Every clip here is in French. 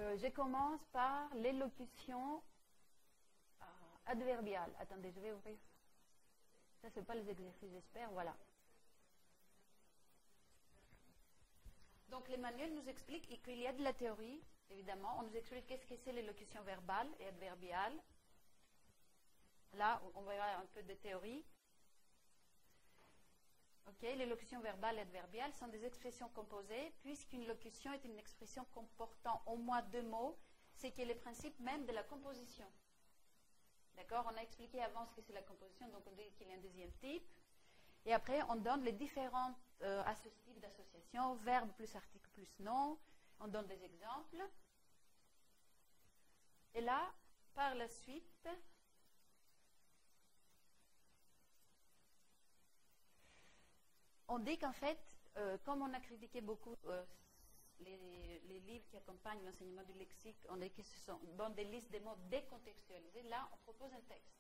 Je commence par l'élocution adverbiale. Attendez, je vais ouvrir. Ça, ce n'est pas les exercices, j'espère. Voilà. Donc, les manuels nous expliquent qu'il y a de la théorie, évidemment. On nous explique qu'est-ce que c'est l'élocution verbale et adverbiale. Là, on verra un peu de théorie. Ok, les locutions verbales et adverbiales sont des expressions composées, puisqu'une locution est une expression comportant au moins deux mots, c'est qui est le principe même de la composition. D'accord? On a expliqué avant ce que c'est la composition, donc on dit qu'il y a un deuxième type. Et après, on donne les différents types d'associations, verbe plus article plus nom. On donne des exemples. Et là, par la suite, on dit qu'en fait, comme on a critiqué beaucoup les livres qui accompagnent l'enseignement du lexique, on dit que ce sont des listes de mots décontextualisés. Là, on propose un texte.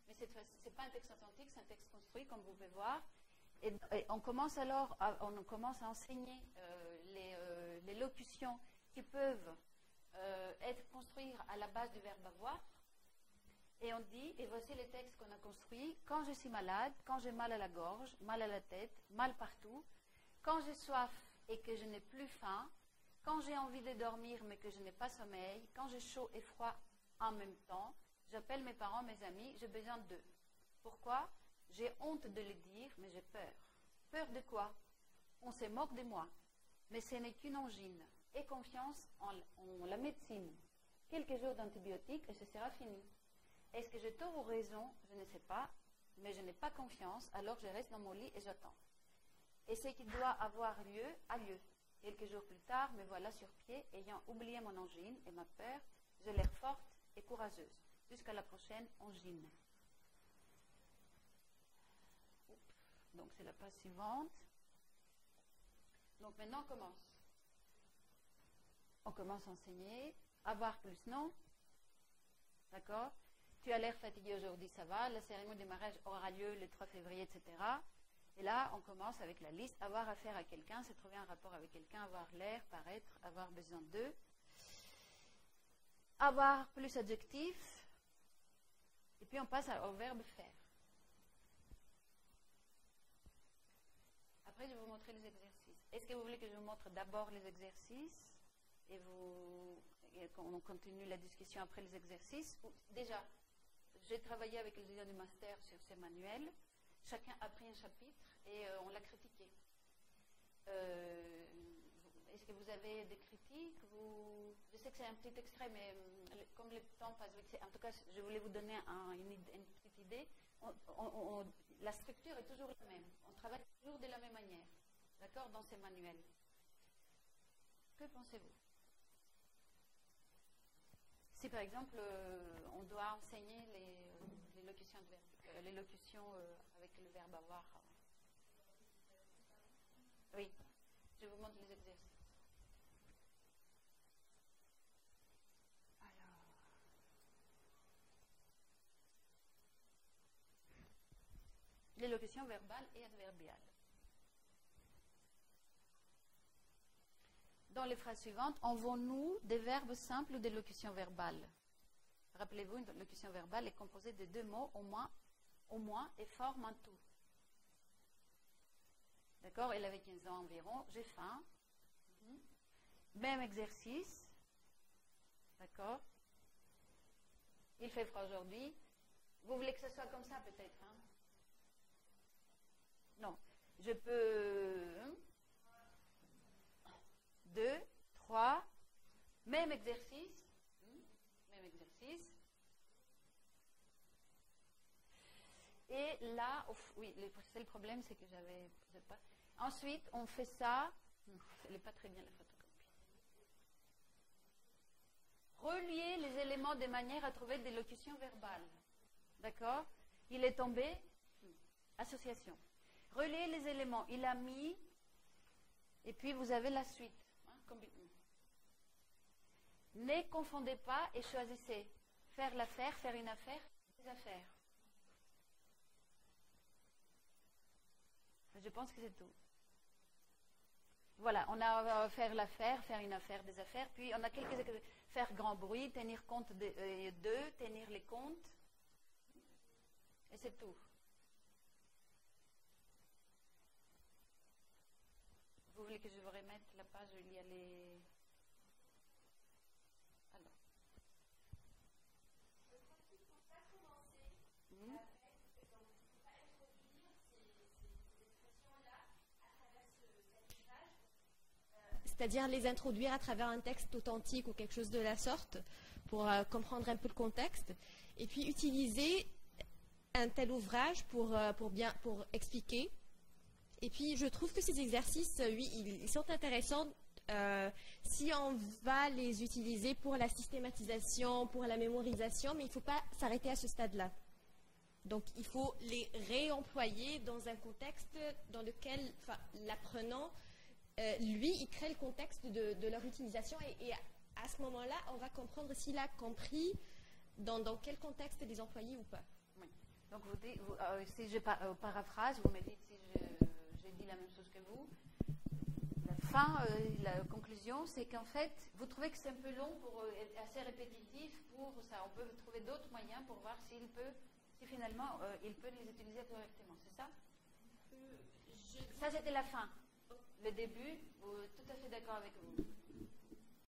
Mais cette fois-ci, ce n'est pas un texte authentique, c'est un texte construit, comme vous pouvez voir. Et on commence alors à enseigner les locutions qui peuvent être construites à la base du verbe avoir. Et on dit, et voici les textes qu'on a construits: quand je suis malade, quand j'ai mal à la gorge, mal à la tête, mal partout, quand j'ai soif et que je n'ai plus faim, quand j'ai envie de dormir mais que je n'ai pas sommeil, quand j'ai chaud et froid en même temps, j'appelle mes parents, mes amis, j'ai besoin d'eux. Pourquoi? J'ai honte de le dire, mais j'ai peur. Peur de quoi? On se moque de moi. Mais ce n'est qu'une angine. Aie confiance en la médecine. Quelques jours d'antibiotiques et ce sera fini. Est-ce que j'ai tort ou raison? Je ne sais pas, mais je n'ai pas confiance, alors je reste dans mon lit et j'attends. Et ce qui doit avoir lieu a lieu. Quelques jours plus tard, me voilà sur pied, ayant oublié mon angine et ma peur, j'ai l'air forte et courageuse. Jusqu'à la prochaine angine. Donc c'est la page suivante. Donc maintenant on commence. On commence à enseigner. Avoir plus non. D'accord? Tu as l'air fatigué aujourd'hui, ça va. La cérémonie de mariage aura lieu le 3 février, etc. Et là, on commence avec la liste. Avoir affaire à quelqu'un, se trouver un rapport avec quelqu'un, avoir l'air, paraître, avoir besoin d'eux. Avoir plus adjectif. Et puis on passe au verbe faire. Après, je vais vous montrer les exercices. Est-ce que vous voulez que je vous montre d'abord les exercices et qu'on continue la discussion après les exercices? Déjà, j'ai travaillé avec les étudiants du master sur ces manuels. Chacun a pris un chapitre et on l'a critiqué. Est-ce que vous avez des critiques? Je sais que c'est un petit extrait, mais comme le temps passe vite, en tout cas, je voulais vous donner une petite idée. La structure est toujours la même. On travaille toujours de la même manière, d'accord, dans ces manuels. Que pensez-vous? Si par exemple, on doit enseigner les locutions avec le verbe avoir. Oui, je vous montre les exercices. Les locutions verbales et adverbiales. Dans les phrases suivantes, envoie-nous des verbes simples ou des locutions verbales. Rappelez-vous, une locution verbale est composée de deux mots au moins et forme un tout. D'accord? Elle avait 15 ans environ. J'ai faim. Même exercice. D'accord? Il fait froid aujourd'hui. Vous voulez que ce soit comme ça peut-être, hein? Non. Je peux... 2, 3. Même exercice. Même exercice. Et là, oui, le seul problème, c'est que j'avais pas... Ensuite, on fait ça. Elle n'est pas très bien la photocopie. Relier les éléments de manière à trouver des locutions verbales. D'accord? Il est tombé. Association. Relier les éléments. Il a mis. Et puis, vous avez la suite. Ne confondez pas et choisissez. Faire l'affaire, faire une affaire, des affaires. Je pense que c'est tout. Voilà, on a faire l'affaire, faire une affaire, des affaires, puis on a faire grand bruit, tenir compte d'eux, tenir les comptes, et c'est tout. Vous voulez que je vous remette la page où il y a les... Alors. Je crois qu'il ne faut pas commencer avec, donc il ne faut pas introduire ces expressions-là à travers cette page. C'est-à-dire les introduire à travers un texte authentique ou quelque chose de la sorte pour comprendre un peu le contexte. Et puis utiliser un tel ouvrage pour expliquer. Et puis, je trouve que ces exercices, oui, ils sont intéressants si on va les utiliser pour la systématisation, pour la mémorisation, mais il ne faut pas s'arrêter à ce stade-là. Donc, il faut les réemployer dans un contexte dans lequel l'apprenant, lui, il crée le contexte de leur utilisation et à ce moment-là, on va comprendre s'il a compris dans quel contexte les employer ou pas. Oui. Donc, si je paraphrase, vous me dites si j'ai dit la même chose que vous. La fin, la conclusion, c'est qu'en fait, vous trouvez que c'est un peu long, assez répétitif pour ça. On peut trouver d'autres moyens pour voir si finalement, il peut les utiliser correctement. C'est ça? Ça, c'était la fin. Le début, tout à fait d'accord avec vous.